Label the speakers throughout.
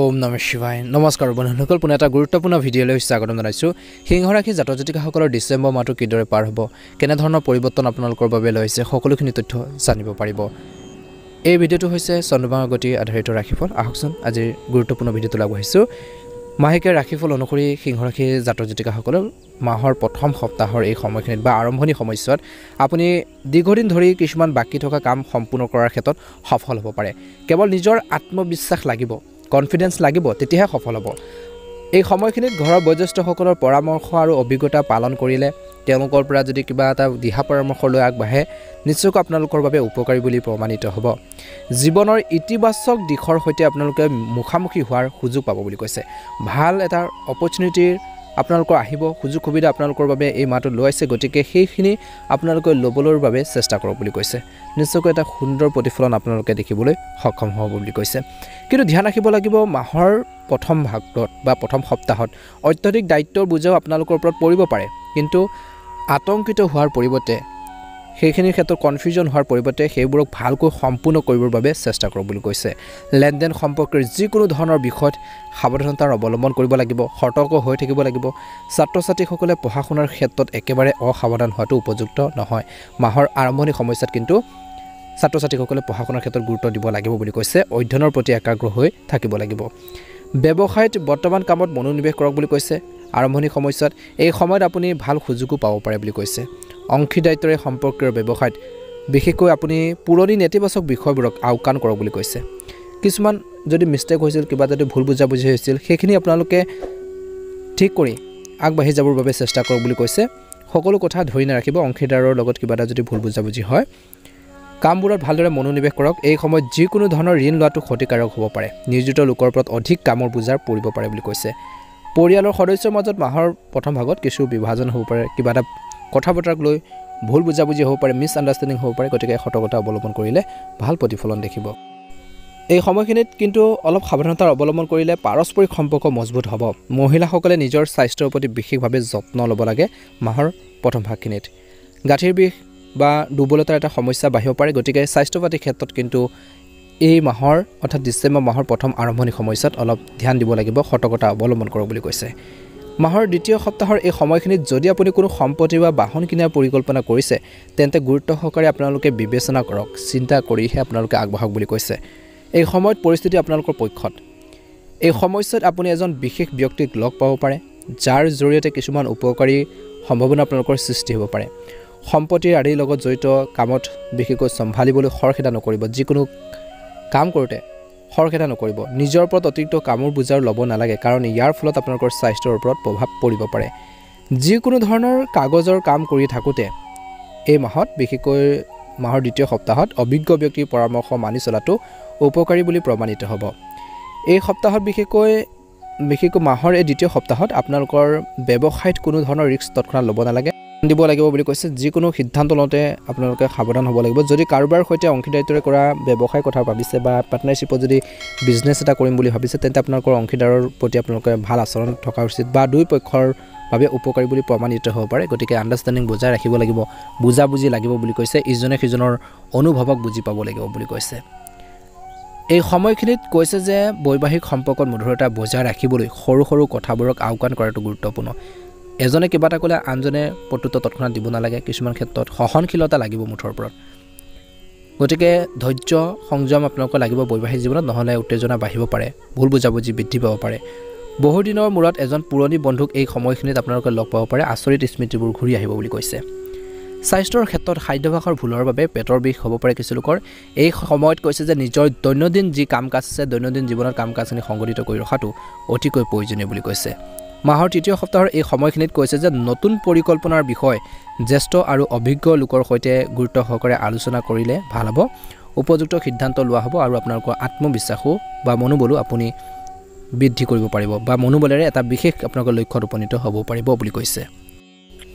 Speaker 1: ওম নমঃ শিৱায় নমস্কাৰ বন্ধুসকল পুনে এটা গুৰুত্বপূৰ্ণ ভিডিঅ'লৈ স্বাগতম জনাইছো সিংহ ৰাশি জাতক জাতিকাসকলৰ ডিসেম্বৰ মাহটো কিদৰে পাৰ হ'ব কেনে ধৰণৰ পৰিৱৰ্তন আপোনালোকৰ বাবে লৈছে সকলোখিনি তথ্য জানিব পাৰিব এই ভিডিঅ'টো হৈছে চন্দ্ৰমাৰ গতি আধাৰিত ৰাশিফল আহকচোন আজিৰ গুৰুত্বপূৰ্ণ ভিডিঅ'টো আগবঢ়াইছো মাহেকৰ ৰাশিফল অনুসৰি সিংহ ৰাশি জাতক জাতিকাসকলৰ মাহৰ প্ৰথম সপ্তাহৰ এই সময়খিনিত বা আৰম্ভণি সময়ছোৱাত আপুনি দীৰ্ঘদিন ধৰি কিছুমান বাকি থকা কাম সম্পূৰ্ণ কৰাৰ ক্ষেত্ৰত সফল হ'ব পাৰে কেৱল নিজৰ আত্মবিশ্বাস লাগিব কনফিডেন্স লাগিব তেতিয়াহে সফল হ'ব এই সময়খিনিত ঘৰৰ বয়োজ্যেষ্ঠসকলৰ পৰামৰ্শ আৰু অভিজ্ঞতা পালন কৰিলে তেওঁলোকৰ পৰা যদি কিবা এটা দিহা পৰামৰ্শ লৈ আগবাঢ়ে নিশ্চয়কৈ আপোনালোকৰ বাবে উপকাৰী বুলি প্ৰমাণিত হ'ব জীৱনৰ ইতিবাচক দিশৰ সৈতে আপোনালোকে মুখামুখি হোৱাৰ সুযোগ পাব বুলি কৈছে ভাল এটা অপৰচুনিটিৰ আপোনালোকৰ আহিব সুযোগ সুবিধা আপোনালোকৰ বাবে এই মাহটো লৈ আছে গতিকে সেইখিনি আপোনালোকে ল'বলৈ বাবে চেষ্টা কৰক বুলি কৈছে নিশ্চয়কৈ এটা সুন্দৰ প্ৰতিফলন আপোনালোকে দেখিবলৈ সক্ষম হ'ব বুলি কৈছে কিন্তু ধ্যান ৰাখিব লাগিব মাহৰ প্ৰথম ভাগত বা প্ৰথম সপ্তাহত অত্যাধিক দায়িত্বৰ বুজাও আপোনালোকৰ ওপৰত পৰিব পাৰে কিন্তু আতংকিত হোৱাৰ পৰিৱৰ্তে সেইখিনিৰ ক্ষেত্ৰত কনফিউজন হোৱাৰ পৰিৱৰ্তে সেইবোৰক ভালকৈ সম্পূৰ্ণ কৰিবৰ বাবে চেষ্টা কৰক বুলি কৈছে লেনদেন সম্পৰ্কৰ যিকোনো ধৰণৰ বিষয়ত সাৱধানতাৰ অৱলম্বন কৰিব লাগিব সতৰ্ক হৈ থাকিব লাগিব ছাত্ৰ ছাত্ৰীসকলে পঢ়া শুনাৰ ক্ষেত্ৰত একেবাৰে অসাৱধান হোৱাটো উপযুক্ত নহয় মাহৰ আৰম্ভণি সময়ছোৱাত কিন্তু ছাত্ৰ ছাত্ৰীসকলে পঢ়া শুনাৰ ক্ষেত্ৰত গুৰুত্ব দিব লাগিব বুলি কৈছে অধ্যয়নৰ প্ৰতি একাগ্ৰ হৈ থাকিব লাগিব ব্যৱসায়ত বৰ্তমান কামত মনোনিৱেশ কৰক বুলি কৈছে আৰম্ভণি সময়ছোৱাত এই সময়ত আপুনি ভাল সুযোগো পাব পাৰে বুলি কৈছে অংশীদাৰিত্বৰে সম্পৰ্কৰ ব্যৱসায়ত বিশেষকৈ আপুনি পুৰণি নেতিবাচক বিষয়বোৰক আওকাণ কৰক বুলি কৈছে কিছুমান যদি মিষ্টেক হৈছিল কিবা যদি ভুল বুজাবুজি হৈছিল সেইখিনি আপোনালোকে ঠিক কৰি আগবাঢ়ি যাবৰ বাবে চেষ্টা কৰক বুলি কৈছে সকলো কথা ধৰি নাৰাখিব অংশীদাৰৰ লগত কিবা এটা যদি ভুল বুজাবুজি হয় কামবোৰত ভালদৰে মনোনিৱেশ কৰক এই সময়ত যিকোনো ধৰণৰ ঋণ লোৱাটো ক্ষতিকাৰক হ'ব পাৰে নিয়োজিত লোকৰ ওপৰত অধিক কামৰ বোজাৰ পৰিব পাৰে বুলি কৈছে পৰিয়ালৰ সদস্যৰ মাজত মাহৰ প্ৰথম ভাগত কিছু বিভাজন হ'ব পাৰে কিবা এটা কথা বতৰাক লৈ ভুল বুজাবুজি হ'ব পাৰে মিছ আণ্ডাৰষ্টেণ্ডিং হ'ব পাৰে গতিকে সতৰ্কতা অৱলম্বন কৰিলে ভাল প্ৰতিফলন দেখিব এই সময়খিনিত কিন্তু অলপ সাৱধানতাৰ অৱলম্বন কৰিলে পাৰস্পৰিক সম্পৰ্ক মজবুত হ'ব মহিলাসকলে নিজৰ স্বাস্থ্যৰ প্ৰতি বিশেষভাৱে যত্ন ল'ব লাগে মাহৰ প্ৰথম ভাগখিনিত গাঁঠিৰ বিষ বা দুৰ্বলতাৰ এটা সমস্যা বাঢ়িব পাৰে গতিকে স্বাস্থ্য পাতিৰ ক্ষেত্ৰত কিন্তু এই মাহৰ অৰ্থাৎ ডিচেম্বৰ মাহৰ প্ৰথম আৰম্ভণি সময়ছোৱাত অলপ ধ্যান দিব লাগিব সতৰ্কতা অৱলম্বন কৰক বুলি কৈছে মাহৰ দ্বিতীয় সপ্তাহৰ এই সময়খিনিত যদি আপুনি কোনো সম্পত্তি বা বাহন কিনাৰ পৰিকল্পনা কৰিছে তেন্তে গুৰুত্ব সহকাৰে আপোনালোকে বিবেচনা কৰক চিন্তা কৰিহে আপোনালোকে আগবাঢ়ক বুলি কৈছে এই সময়ত পৰিস্থিতি আপোনালোকৰ পক্ষত এই সময়ছোৱাত আপুনি এজন বিশেষ ব্যক্তিক লগ পাব পাৰে যাৰ জৰিয়তে কিছুমান উপকাৰী সম্ভাৱনা আপোনালোকৰ সৃষ্টি হ'ব পাৰে সম্পত্তিৰ আদিৰ লগত জড়িত কামত বিশেষকৈ চম্ভালিবলৈ খৰখেদা নকৰিব যিকোনো কাম কৰোঁতে খৰখেদা নকৰিব নিজৰ ওপৰত অতিৰিক্ত কামৰ বোজাৰ ল'ব নালাগে কাৰণ ইয়াৰ ফলত আপোনালোকৰ স্বাস্থ্যৰ ওপৰত প্ৰভাৱ পৰিব পাৰে যিকোনো ধৰণৰ কাগজৰ কাম কৰি থাকোঁতে এই মাহত বিশেষকৈ মাহৰ দ্বিতীয় সপ্তাহত অভিজ্ঞ ব্যক্তিৰ পৰামৰ্শ মানি চলাটো উপকাৰী বুলি প্ৰমাণিত হ'ব এই সপ্তাহত বিশেষকৈ মাহৰ এই দ্বিতীয় সপ্তাহত আপোনালোকৰ ব্যৱসায়ত কোনো ধৰণৰ ৰিস্ক তৎক্ষণাত ল'ব নালাগে দিব লাগিব বুলি কৈছে যিকোনো সিদ্ধান্ত লওঁতে আপোনালোকে সাৱধান হ'ব লাগিব যদি কাৰোবাৰ সৈতে অংশীদাৰিত্বৰে কৰা ব্যৱসায় কথা ভাবিছে বা পাৰ্টনাৰশ্বিপত যদি বিজনেছ এটা কৰিম বুলি ভাবিছে তেন্তে আপোনালোকৰ অংশীদাৰৰ প্ৰতি আপোনালোকে ভাল আচৰণ থকা উচিত বা দুই পক্ষৰ বাবে উপকাৰী বুলি প্ৰমাণিত হ'ব পাৰে গতিকে আণ্ডাৰষ্টেণ্ডিং বজাই ৰাখিব লাগিব বুজাবুজি লাগিব বুলি কৈছে ইজনে সিজনৰ অনুভৱক বুজি পাব লাগিব বুলি কৈছে এই সময়খিনিত কৈছে যে বৈবাহিক সম্পৰ্কত মধুৰতা বজাই ৰাখিবলৈ সৰু সৰু কথাবোৰক আওকাণ কৰাটো গুৰুত্বপূৰ্ণ এজনে কিবা এটা ক'লে আনজনে প্ৰত্যুত্তৰ তৎক্ষণাত দিব নালাগে কিছুমান ক্ষেত্ৰত সহনশীলতা লাগিব মুঠৰ ওপৰত গতিকে ধৈৰ্য সংযম আপোনালোকৰ লাগিব বৈবাহিক জীৱনত নহ'লে উত্তেজনা বাঢ়িব পাৰে ভুল বুজাবুজি বৃদ্ধি পাব পাৰে বহুদিনৰ মূৰত এজন পুৰণি বন্ধুক এই সময়খিনিত আপোনালোকে লগ পাব পাৰে আচৰিত স্মৃতিবোৰ ঘূৰি আহিব বুলি কৈছে স্বাস্থ্যৰ ক্ষেত্ৰত খাদ্যাভ্যাসৰ ভুলৰ বাবে পেটৰ বিষ হ'ব পাৰে কিছু লোকৰ এই সময়ত কৈছে যে নিজৰ দৈনন্দিন যি কাম কাজ আছে দৈনন্দিন জীৱনত কাম কাজখিনি সংগঠিত কৰি ৰখাটো অতিকৈ প্ৰয়োজনীয় বুলি কৈছে মাহৰ তৃতীয় সপ্তাহৰ এই সময়খিনিত কৈছে যে নতুন পৰিকল্পনাৰ বিষয় জ্যেষ্ঠ আৰু অভিজ্ঞ লোকৰ সৈতে গুৰুত্ব সহকাৰে আলোচনা কৰিলে ভাল হ'ব উপযুক্ত সিদ্ধান্ত লোৱা হ'ব আৰু আপোনালোকৰ আত্মবিশ্বাসো বা মনোবলো আপুনি বৃদ্ধি কৰিব পাৰিব বা মনোবলেৰে এটা বিশেষ আপোনালোকৰ লক্ষ্যত উপনীত হ'ব পাৰিব বুলি কৈছে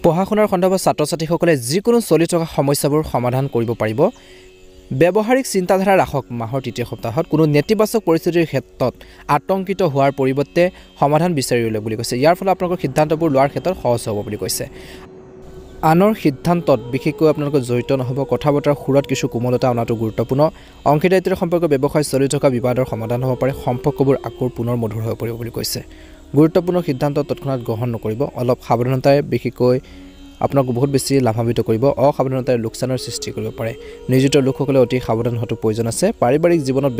Speaker 1: পঢ়া শুনাৰ সন্দৰ্ভত ছাত্ৰ ছাত্ৰীসকলে যিকোনো চলি থকা সমস্যাবোৰ সমাধান কৰিব পাৰিব ব্যৱহাৰিক চিন্তাধাৰা ৰাখক মাহৰ তৃতীয় সপ্তাহত কোনো নেতিবাচক পৰিস্থিতিৰ ক্ষেত্ৰত আতংকিত হোৱাৰ পৰিৱৰ্তে সমাধান বিচাৰি উলিয়াওক বুলি কৈছে ইয়াৰ ফলত আপোনালোকৰ সিদ্ধান্তবোৰ লোৱাৰ ক্ষেত্ৰত সহজ হ'ব বুলি কৈছে আনৰ সিদ্ধান্তত বিশেষকৈ আপোনালোকে জড়িত নহ'ব। কথা বতৰাৰ সুৰত কিছু কোমলতা অনাটো গুৰুত্বপূৰ্ণ। অংশীদাৰিত্বৰ সম্পৰ্ক ব্যৱসায় চলি থকা বিবাদৰ সমাধান হ'ব পাৰে। সম্পৰ্কবোৰ আকৌ পুনৰ মধুৰ হৈ পৰিব বুলি কৈছে। গুৰুত্বপূৰ্ণ সিদ্ধান্ত তৎক্ষণাৎ গ্ৰহণ নকৰিব। অলপ সাৱধানতাৰে বিশেষকৈ আপোনাক বহুত বেছি লাভান্বিত কৰিব। অসাৱধানতাৰে লোকচানৰ সৃষ্টি কৰিব পাৰে। নিয়োজিত লোকসকলে অতি সাৱধান হোৱাটো প্ৰয়োজন আছে। পাৰিবাৰিক জীৱনত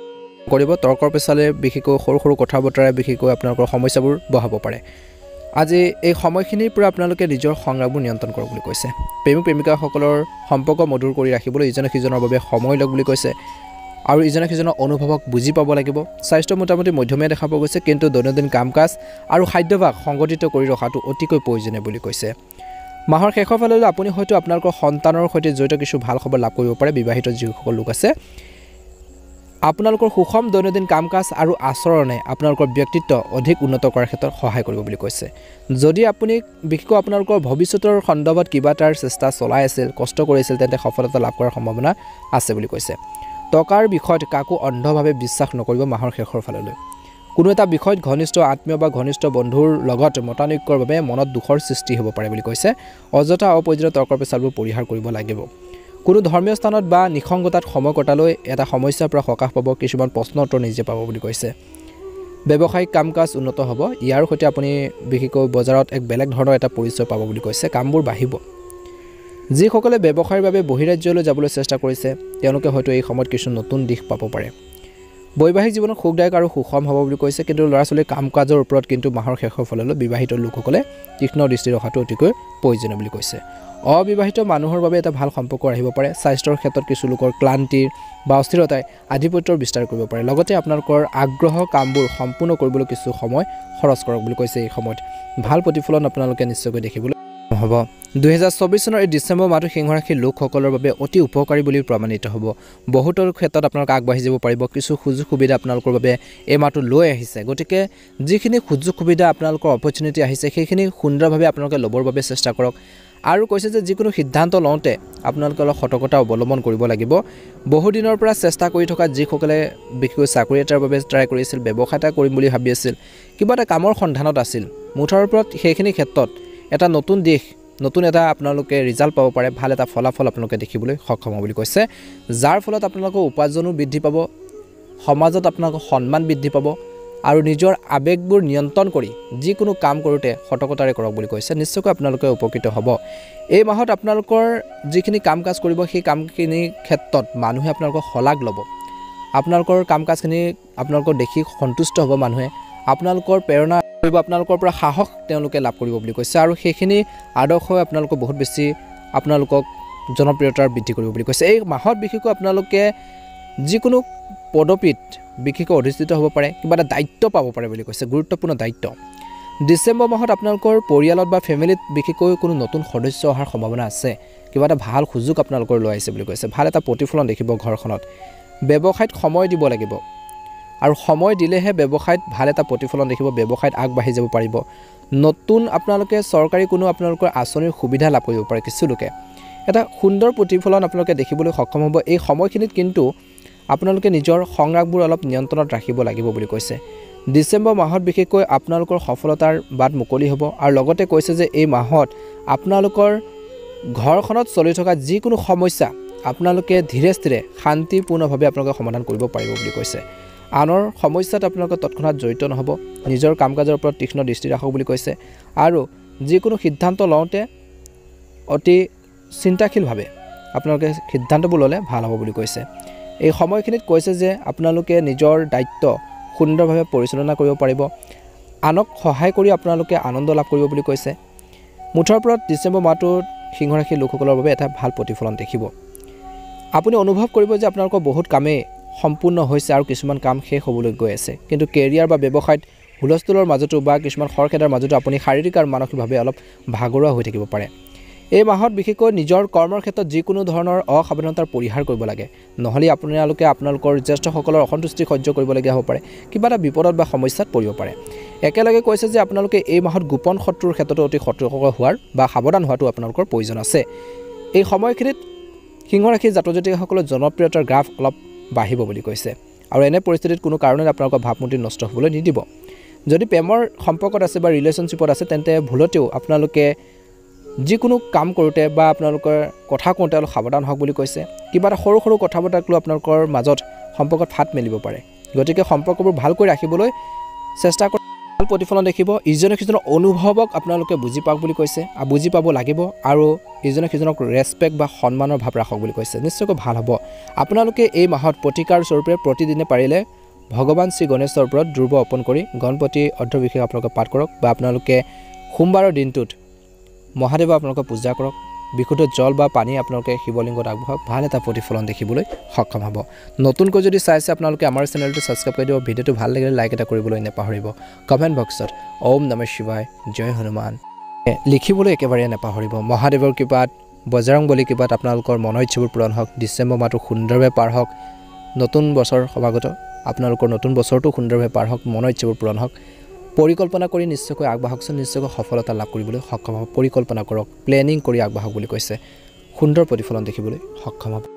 Speaker 1: কৰিব তৰ্কৰ পেচালে বিশেষকৈ সৰু সৰু কথা বতৰাই বিশেষকৈ আপোনালোকৰ সমস্যাবোৰ বঢ়াব পাৰে। আজি এই সময়খিনিৰ পৰা আপোনালোকে নিজৰ সংগ্ৰামবোৰ নিয়ন্ত্ৰণ কৰক বুলি কৈছে। প্ৰেমিক প্ৰেমিকাসকলৰ সম্পৰ্ক মধুৰ কৰি ৰাখিবলৈ ইজনে সিজনৰ বাবে সময় লওক বুলি কৈছে আৰু ইজনে সিজনৰ অনুভৱক বুজি পাব লাগিব। স্বাস্থ্য মোটামুটি মধ্যমীয়া দেখা পোৱা গৈছে, কিন্তু দৈনন্দিন কাম কাজ আৰু খাদ্যাভ্যাস সংগঠিত কৰি ৰখাটো অতিকৈ প্ৰয়োজনীয় বুলি কৈছে। মাহৰ শেষৰ ফাললৈ আপুনি হয়তো আপোনালোকৰ সন্তানৰ সৈতে জড়িত কিছু ভাল খবৰ লাভ কৰিব পাৰে। বিবাহিত যিসকল লোক আছে আপোনালোকৰ সুষম দৈনন্দিন কাম কাজ আৰু আচৰণে আপোনালোকৰ ব্যক্তিত্ব অধিক উন্নত কৰাৰ ক্ষেত্ৰত সহায় কৰিব বুলি কৈছে। যদি আপুনি বিশেষকৈ আপোনালোকৰ ভৱিষ্যতৰ সন্দৰ্ভত কিবা এটাৰ চেষ্টা চলাই আছিল, কষ্ট কৰিছিল, তেন্তে সফলতা লাভ কৰাৰ সম্ভাৱনা আছে বুলি কৈছে। টকাৰ বিষয়ত কাকো অন্ধভাৱে বিশ্বাস নকৰিব। মাহৰ শেষৰ ফাললৈ কোনো এটা বিষয়ত ঘনিষ্ঠ আত্মীয় বা ঘনিষ্ঠ বন্ধুৰ লগত মতানৈক্যৰ বাবে মনত দুখৰ সৃষ্টি হ'ব পাৰে বুলি কৈছে। অযথা অপ্ৰয়োজনীয় তৰ্কৰ পেচালবোৰ পৰিহাৰ কৰিব লাগিব। কোনো ধৰ্মীয় স্থানত বা নিসংগতাত সময় কটালৈ এটা সমস্যাৰ পৰা সকাহ পাব। কিছুমান প্ৰশ্ন উত্তৰ নিজে পাব বুলি কৈছে। ব্যৱসায়িক কাম কাজ উন্নত হ'ব। ইয়াৰ সৈতে আপুনি বিশেষকৈ বজাৰত এক বেলেগ ধৰণৰ এটা পৰিচয় পাব বুলি কৈছে। কামবোৰ বাঢ়িব। যিসকলে ব্যৱসায়ৰ বাবে বহিৰাজ্যলৈ যাবলৈ চেষ্টা কৰিছে তেওঁলোকে হয়তো এই সময়ত কিছু নতুন দিশ পাব পাৰে। বৈবাহিক জীৱনত সুখদায়ক আৰু সুষম হ'ব বুলি কৈছে, কিন্তু ল'ৰা ছোৱালীৰ কাম কাজৰ ওপৰত কিন্তু মাহৰ শেষৰ ফাললৈ বিবাহিত লোকসকলে তীক্ষ্ণ দৃষ্টি ৰখাটো অতিকৈ প্ৰয়োজনীয় বুলি কৈছে। অবিবাহিত মানুহৰ বাবে এটা ভাল সম্পৰ্ক আহিব পাৰে। স্বাস্থ্যৰ ক্ষেত্ৰত কিছু লোকৰ ক্লান্তিৰ বা অস্থিৰতাই আধিপত্যৰ বিস্তাৰ কৰিব পাৰে। লগতে আপোনালোকৰ আগ্ৰহ কামবোৰ সম্পূৰ্ণ কৰিবলৈ কিছু সময় খৰচ কৰক বুলি কৈছে। এই সময়ত ভাল প্ৰতিফলন আপোনালোকে নিশ্চয়কৈ দেখিবলৈ হ'ব। 2024 চনৰ এই ডিচেম্বৰ মাহটো সিংহ ৰাশিৰ লোকসকলৰ বাবে অতি উপকাৰী বুলি প্ৰমাণিত হ'ব। বহুতৰ ক্ষেত্ৰত আপোনালোকে আগবাঢ়ি যাব পাৰিব। কিছু সুযোগ সুবিধা আপোনালোকৰ বাবে এই মাহটো লৈ আহিছে। গতিকে যিখিনি সুযোগ সুবিধা আপোনালোকৰ অপৰচুনিটি আহিছে সেইখিনি সুন্দৰভাৱে আপোনালোকে ল'বৰ বাবে চেষ্টা কৰক। আৰু কৈছে যে যিকোনো সিদ্ধান্ত লওঁতে আপোনালোকে অলপ সতৰ্কতা অৱলম্বন কৰিব লাগিব। বহুদিনৰ পৰা চেষ্টা কৰি থকা যিসকলে বিশেষকৈ চাকৰি এটাৰ বাবে ট্ৰাই কৰিছিল, ব্যৱসায় এটা কৰিম বুলি ভাবি আছিল, কিবা এটা কামৰ সন্ধানত আছিল, মুঠৰ ওপৰত সেইখিনি ক্ষেত্ৰত এটা নতুন দিশ, নতুন এটা আপোনালোকে ৰিজাল্ট পাব পাৰে। ভাল এটা ফলাফল আপোনালোকে দেখিবলৈ সক্ষম হ'ব বুলি কৈছে, যাৰ ফলত আপোনালোকৰ উপাৰ্জনো বৃদ্ধি পাব, সমাজত আপোনালোকৰ সন্মান বৃদ্ধি পাব আৰু নিজৰ আৱেগবোৰ নিয়ন্ত্ৰণ কৰি যিকোনো কাম কৰোঁতে সতৰ্কতাৰে কৰক বুলি কৈছে। নিশ্চয়কৈ আপোনালোকে উপকৃত হ'ব। এই মাহত আপোনালোকৰ যিখিনি কাম কাজ কৰিব সেই কামখিনিৰ ক্ষেত্ৰত মানুহে আপোনালোকক শলাগ ল'ব। আপোনালোকৰ কাম কাজখিনি আপোনালোকক দেখি সন্তুষ্ট হ'ব মানুহে। আপোনালোকৰ প্ৰেৰণা কৰিব, আপোনালোকৰ পৰা সাহস তেওঁলোকে লাভ কৰিব বুলি কৈছে আৰু সেইখিনি আদৰ্শই আপোনালোকক বহুত বেছি আপোনালোকক জনপ্ৰিয়তাৰ বৃদ্ধি কৰিব বুলি কৈছে। এই মাহত বিশেষকৈ আপোনালোকে যিকোনো পদবীত বিশেষকৈ অধিষ্ঠিত হ'ব পাৰে, কিবা এটা দায়িত্ব পাব পাৰে বুলি কৈছে, গুৰুত্বপূৰ্ণ দায়িত্ব। ডিচেম্বৰ মাহত আপোনালোকৰ পৰিয়ালত বা ফেমিলিত বিশেষকৈ কোনো নতুন সদস্য অহাৰ সম্ভাৱনা আছে। কিবা এটা ভাল সুযোগ আপোনালোকৰ লৈ আহিছে বুলি কৈছে। ভাল এটা প্ৰতিফলন দেখিব ঘৰখনত। ব্যৱসায়ত সময় দিব লাগিব আৰু সময় দিলেহে ব্যৱসায়ত ভাল এটা প্ৰতিফলন দেখিব। ব্যৱসায়ত আগবাঢ়ি যাব পাৰিব। নতুন আপোনালোকে চৰকাৰী কোনো আপোনালোকৰ আঁচনিৰ সুবিধা লাভ কৰিব পাৰে। কিছু লোকে এটা সুন্দৰ প্ৰতিফলন আপোনালোকে দেখিবলৈ সক্ষম হ'ব। এই সময়খিনিত কিন্তু আপোনালোকে নিজৰ সংগ্ৰামবোৰ অলপ নিয়ন্ত্ৰণত ৰাখিব লাগিব বুলি কৈছে। ডিচেম্বৰ মাহত বিশেষকৈ আপোনালোকৰ সফলতাৰ বাট মুকলি হ'ব আৰু লগতে কৈছে যে এই মাহত আপোনালোকৰ ঘৰখনত চলি থকা যিকোনো সমস্যা আপোনালোকে ধীৰে স্থিৰে শান্তিপূৰ্ণভাৱে আপোনালোকে সমাধান কৰিব পাৰিব বুলি কৈছে। আনৰ সমস্যাত আপোনালোকে তৎক্ষণাৎ জড়িত নহ'ব। নিজৰ কাম কাজৰ ওপৰত তীক্ষ্ণ দৃষ্টি ৰাখক বুলি কৈছে আৰু যিকোনো সিদ্ধান্ত লওঁতে অতি চিন্তাশীলভাৱে আপোনালোকে সিদ্ধান্তবোৰ ল'লে ভাল হ'ব বুলি কৈছে। এই সময়খিনিত কৈছে যে আপোনালোকে নিজৰ দায়িত্ব সুন্দৰভাৱে পৰিচালনা কৰিব পাৰিব। আনক সহায় কৰি আপোনালোকে আনন্দ লাভ কৰিব বুলি কৈছে। মুঠৰ ওপৰত ডিচেম্বৰ মাহটোত সিংহ ৰাশিৰ লোকসকলৰ বাবে এটা ভাল প্ৰতিফলন দেখিব। আপুনি অনুভৱ কৰিব যে আপোনালোকৰ বহুত কামেই সম্পূৰ্ণ হৈছে আৰু কিছুমান কাম শেষ হ'বলৈ গৈ আছে, কিন্তু কেৰিয়াৰ বা ব্যৱসায়ত হুলস্থুলৰ মাজতো বা কিছুমান খৰখেদাৰ মাজতো আপুনি শাৰীৰিক আৰু মানসিকভাৱে অলপ ভাগৰুৱা হৈ থাকিব পাৰে। এই মাহত বিশেষকৈ নিজৰ কৰ্মৰ ক্ষেত্ৰত যিকোনো ধৰণৰ অসাৱধানতাৰ পৰিহাৰ কৰিব লাগে, নহ'লে আপোনালোকে আপোনালোকৰ জ্যেষ্ঠসকলৰ অসন্তুষ্টি সহ্য কৰিবলগীয়া হ'ব পাৰে, কিবা এটা বিপদত বা সমস্যাত পৰিব পাৰে। একেলগে কৈছে যে আপোনালোকে এই মাহত গোপন শত্ৰুৰ ক্ষেত্ৰতো অতি সতৰ্ক হোৱাৰ বা সাৱধান হোৱাটো আপোনালোকৰ প্ৰয়োজন আছে। এই সময়খিনিত সিংহ ৰাশিৰ জাতক জাতিকাসকলৰ জনপ্ৰিয়তাৰ গ্ৰাফ অলপ বাঢ়িব বুলি কৈছে আৰু এনে পৰিস্থিতিত কোনো কাৰণত আপোনালোকৰ ভাৱমূৰ্তি নষ্ট হ'বলৈ নিদিব। যদি প্ৰেমৰ সম্পৰ্কত আছে বা ৰিলেশ্যনশ্বিপত আছে তেন্তে ভুলতেও আপোনালোকে যিকোনো কাম কৰোঁতে বা আপোনালোকৰ কথা কওঁতে অলপ সাৱধান হওক বুলি কৈছে কিবা এটা সৰু সৰু কথা বতৰাক লৈ আপোনালোকৰ মাজত সম্পৰ্কত ফাট মেলিব পাৰে গতিকে সম্পৰ্কবোৰ ভালকৈ ৰাখিবলৈ চেষ্টা কৰক ভাল প্ৰতিফলন দেখিব ইজনে সিজনৰ অনুভৱক আপোনালোকে বুজি পাওক বুলি কৈছে আৰু বুজি পাব লাগিব আৰু ইজনে সিজনক ৰেছপেক্ট বা সন্মানৰ ভাৱ ৰাখক বুলি কৈছে নিশ্চয়কৈ ভাল হ'ব আপোনালোকে এই মাহত প্ৰতিকাৰ স্বৰূপে প্ৰতিদিনে পাৰিলে ভগৱান শ্ৰী গণেশৰ ওপৰত দ্ৰুব অৰ্পণ কৰি গণপতি অৰ্ধবিশেষ আপোনালোকে পাঠ কৰক বা আপোনালোকে সোমবাৰৰ দিনটোত মহাদেৱক আপোনালোকে পূজা কৰক বিশুদ্ধ জল বা পানী আপোনালোকে শিৱলিংগত আগবঢ়াওক ভাল এটা প্ৰতিফলন দেখিবলৈ সক্ষম হ'ব নতুনকৈ যদি চাইছে আপোনালোকে আমাৰ চেনেলটো ছাবস্ক্ৰাইব কৰি দিব ভিডিঅ'টো ভাল লাগিলে লাইক এটা কৰিবলৈ নাপাহৰিব কমেণ্ট বক্সত ওম নমঃ শিৱায় জয় হনুমান লিখিবলৈ একেবাৰে নাপাহৰিব মহাদেৱৰ কৃপাত বজৰংবলী কৃপাত আপোনালোকৰ মনৰ ইচ্ছাবোৰ পূৰণ হওক ডিচেম্বৰ মাহটো সুন্দৰভাৱে পাৰ হওক নতুন বছৰ সমাগত আপোনালোকৰ নতুন বছৰটো সুন্দৰভাৱে পাৰ হওক মনৰ ইচ্ছাবোৰ পূৰণ হওক পৰিকল্পনা কৰি নিশ্চয়কৈ আগবাঢ়কচোন নিশ্চয়কৈ সফলতা লাভ কৰিবলৈ সক্ষম হ'ব পৰিকল্পনা কৰক প্লেনিং কৰি আগবাঢ়ক বুলি কৈছে সুন্দৰ প্ৰতিফলন দেখিবলৈ সক্ষম হ'ব